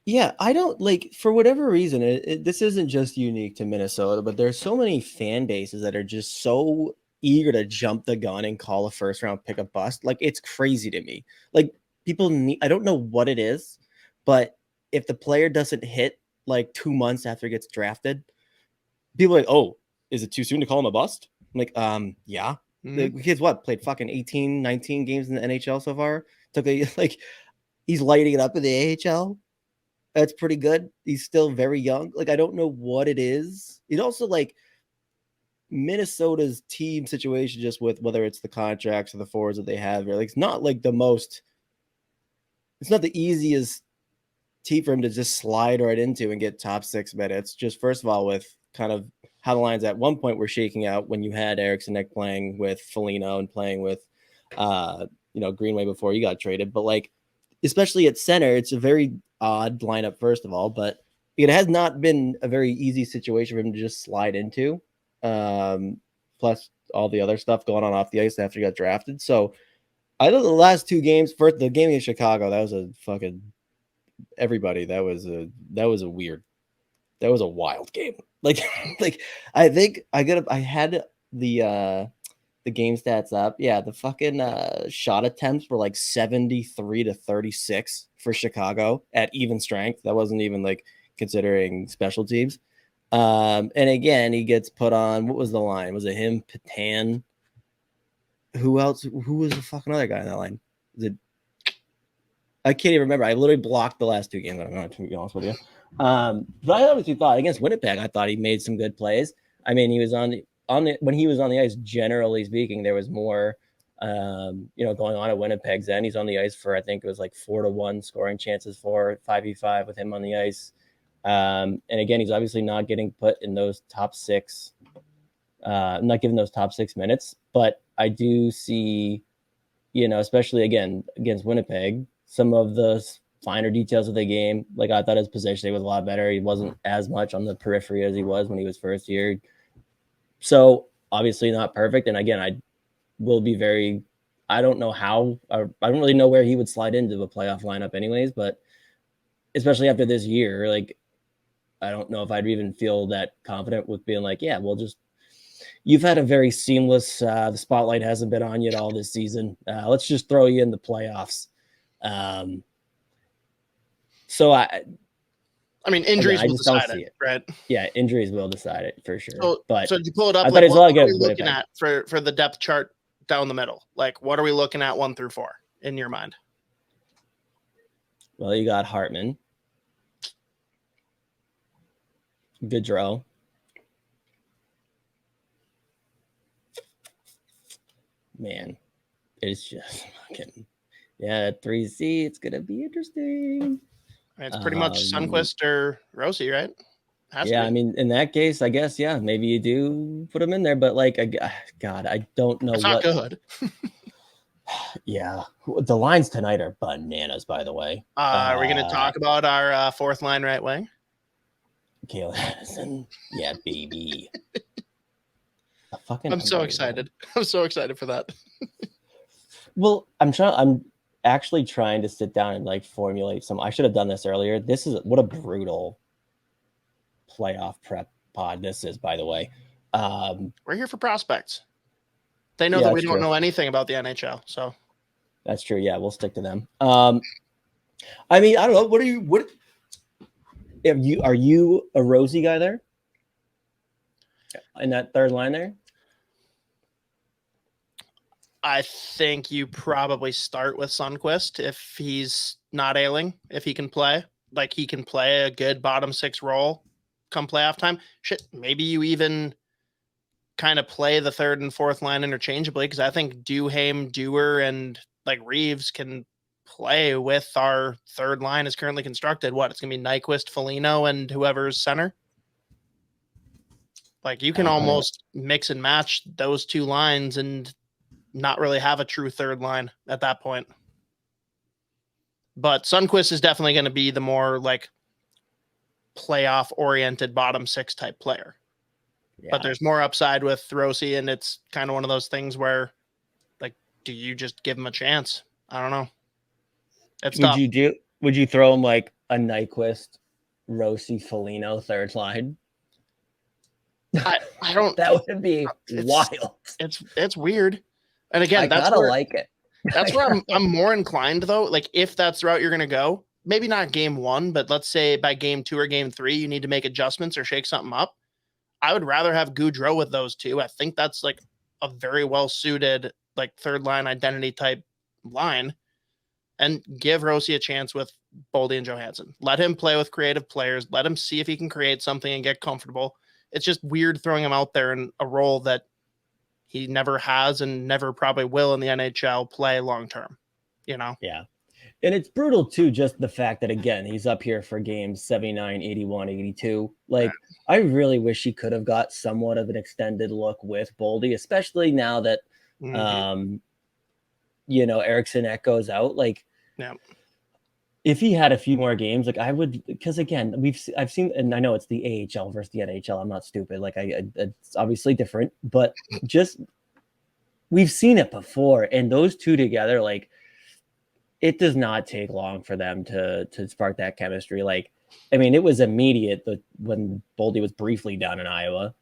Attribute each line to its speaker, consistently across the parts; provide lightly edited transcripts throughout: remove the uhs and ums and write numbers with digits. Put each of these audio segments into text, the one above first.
Speaker 1: Yeah, I don't like for whatever reason. This isn't just unique to Minnesota, but there's so many fan bases that are just so eager to jump the gun and call a first round pick a bust. Like it's crazy to me. Like people need. I don't know what it is, but if the player doesn't hit like 2 months after he gets drafted, people are like, oh, is it too soon to call him a bust? I'm like, yeah. The kid's what played fucking 18, 19 games in the NHL so far. Took a like he's lighting it up in the AHL. That's pretty good. He's still very young. Like I don't know what it is. It also like Minnesota's team situation, just with whether it's the contracts or the forwards that they have, like it's not like the most. It's not the easiest team for him to just slide right into and get top 6 minutes. Just first of all, with kind of how the lines at one point were shaking out when you had Eriksson Ek playing with Foligno and playing with, Greenway before he got traded. But like, especially at center, it's a very odd lineup, first of all, but it has not been a very easy situation for him to just slide into. Plus all the other stuff going on off the ice after he got drafted. So I thought the last 2 games, first the game in Chicago, that was a fucking everybody. That was a wild game. Like I think I had the game stats up. Yeah, the fucking shot attempts were like 73-36 for Chicago at even strength. That wasn't even like considering special teams. And again, he gets put on. What was the line? Was it him, Patan? Who else? Who was the fucking other guy in that line? I can't even remember. I literally blocked the last 2 games. I'm not to be honest with you. But I honestly thought against Winnipeg, I thought he made some good plays. I mean, he was on the when he was on the ice, generally speaking, there was more going on at Winnipeg's end. He's on the ice for, I think it was like 4-1 scoring chances for 5v5 with him on the ice. And again, he's obviously not getting put in those top 6, not given those top 6 minutes, but I do see, especially again against Winnipeg, some of the finer details of the game. Like I thought his positioning was a lot better. He wasn't as much on the periphery as he was when he was first year. So obviously not perfect. And again, I don't know how, I don't really know where he would slide into a playoff lineup anyways, but especially after this year, like, I don't know if I'd even feel that confident with being like, yeah, you've had a very seamless, the spotlight hasn't been on you at all this season. Let's just throw you in the playoffs. So I
Speaker 2: mean, injuries will decide it, right?
Speaker 1: Yeah, injuries will decide it for sure.
Speaker 2: So did you pull it up?
Speaker 1: I thought it was
Speaker 2: what are we looking at for the depth chart down the middle? Like, what are we looking at 1 through 4 in your mind?
Speaker 1: Well, you got Hartman, Gaudreau, man, it's just fucking 3C. It's gonna be interesting.
Speaker 2: It's pretty much Sundqvist or Rossi, right?
Speaker 1: I mean, in that case, I guess, yeah, maybe you do put him in there, but like, God, I don't know.
Speaker 2: It's not good.
Speaker 1: Yeah, the lines tonight are bananas, by the way.
Speaker 2: Are we going to talk about our 4th line right wing?
Speaker 1: Cale Addison. Yeah, baby.
Speaker 2: I'm so excited. I'm so excited for that.
Speaker 1: Well, I'm actually trying to sit down and like formulate some. I should have done this earlier. This is what a brutal playoff prep pod this is, by the way.
Speaker 2: We're here for prospects. They know that we don't know anything about the NHL, so
Speaker 1: that's true. Yeah, we'll stick to them. I mean, I don't know. Are you a Rosie guy there in that 3rd line there?
Speaker 2: I think you probably start with Sundqvist if he's not ailing, if he can play. Like, he can play a good bottom 6 role come playoff time. Shit, maybe you even kind of play the 3rd and 4th line interchangeably, because I think Duhaime, Dewar, and like Reeves can play with our 3rd line is currently constructed. It's going to be Nyquist, Foligno, and whoever's center? Like, you can almost mix and match those 2 lines and not really have a true 3rd line at that point. But Sundqvist is definitely going to be the more like playoff-oriented bottom 6 type player. Yeah. But there's more upside with Rossi, and it's kind of one of those things where, like, do you just give him a chance? I don't know. It's tough.
Speaker 1: would you throw him like a Nyquist, Rossi, Foligno third line?
Speaker 2: I don't.
Speaker 1: That would be wild.
Speaker 2: It's weird. And again,
Speaker 1: I
Speaker 2: that's
Speaker 1: gotta
Speaker 2: where
Speaker 1: like it.
Speaker 2: that's where I'm more inclined though. Like if that's the route you're gonna go, maybe not game 1, but let's say by game 2 or game 3, you need to make adjustments or shake something up. I would rather have Gaudreau with those two. I think that's like a very well suited like third line identity type line, and give Rossi a chance with Boldy and Johansson. Let him play with creative players. Let him see if he can create something and get comfortable. It's just weird throwing him out there in a role that he never has and never probably will in the NHL play long term, you know?
Speaker 1: Yeah. And it's brutal too, just the fact that, again, he's up here for games 79, 81, 82. Like, I really wish he could have got somewhat of an extended look with Boldy, especially now that, you know, Eriksson Ek goes out. Like, if he had a few more games, like I would, because again, I've seen, and I know it's the AHL versus the NHL. I'm not stupid. Like it's obviously different, but just we've seen it before, and those two together, like it does not take long for them to spark that chemistry. Like, I mean, it was immediate when Boldy was briefly down in Iowa.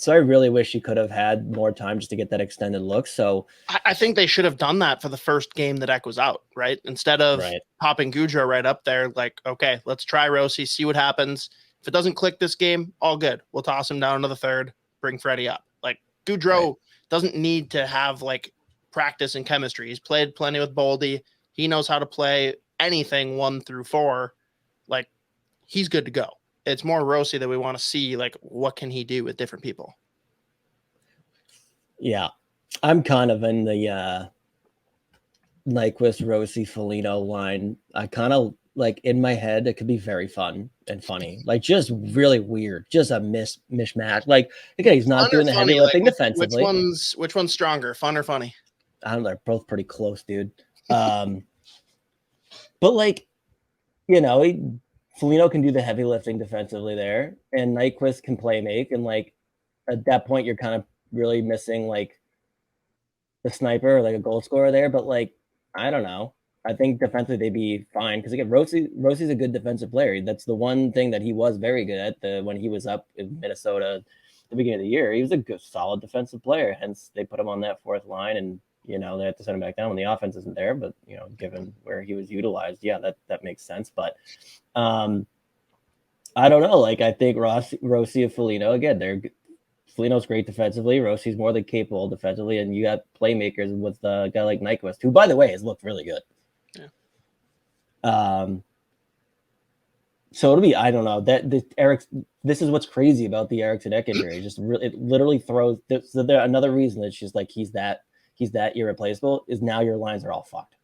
Speaker 1: So I really wish he could have had more time just to get that extended look. So
Speaker 2: I think they should have done that for the first game that Ek was out, right? Instead of popping Gaudreau right up there, like, okay, let's try Rossi, see what happens. If it doesn't click this game, all good. We'll toss him down to the third, bring Freddie up. Like Gaudreau doesn't need to have like practice and chemistry. He's played plenty with Boldy. He knows how to play anything 1 through 4. Like he's good to go. It's more Rossi that we want to see, like, what can he do with different people?
Speaker 1: Yeah. I'm kind of in the Nyquist, Rossi, Foligno line. I kind of, like, in my head, it could be very fun and funny. Like, just really weird. Just a mishmash. Like, again, he's not doing the heavy lifting defensively.
Speaker 2: Which one's stronger, fun or funny?
Speaker 1: I don't know. They're both pretty close, dude. But, like, you know, Foligno can do the heavy lifting defensively there, and Nyquist can play make. And like at that point, you're kind of really missing like the sniper or like a goal scorer there. But like, I don't know. I think defensively they'd be fine because again, Rossi's a good defensive player. That's the one thing that he was very good at. When he was up in Minnesota at the beginning of the year, he was a good, solid defensive player. Hence, they put him on that fourth line, and you know they have to send him back down when the offense isn't there. But you know, given where he was utilized, yeah, that makes sense. But I don't know. Like, I think Rossi and Foligno, again, Foligno's great defensively. Rossi's more than capable defensively, and you got playmakers with a guy like Nyquist, who, by the way, has looked really good. Yeah. So it'll be, I don't know, this is what's crazy about the Eriksson Ek injury. It literally throws. Another reason it's just like he's that irreplaceable is now your lines are all fucked.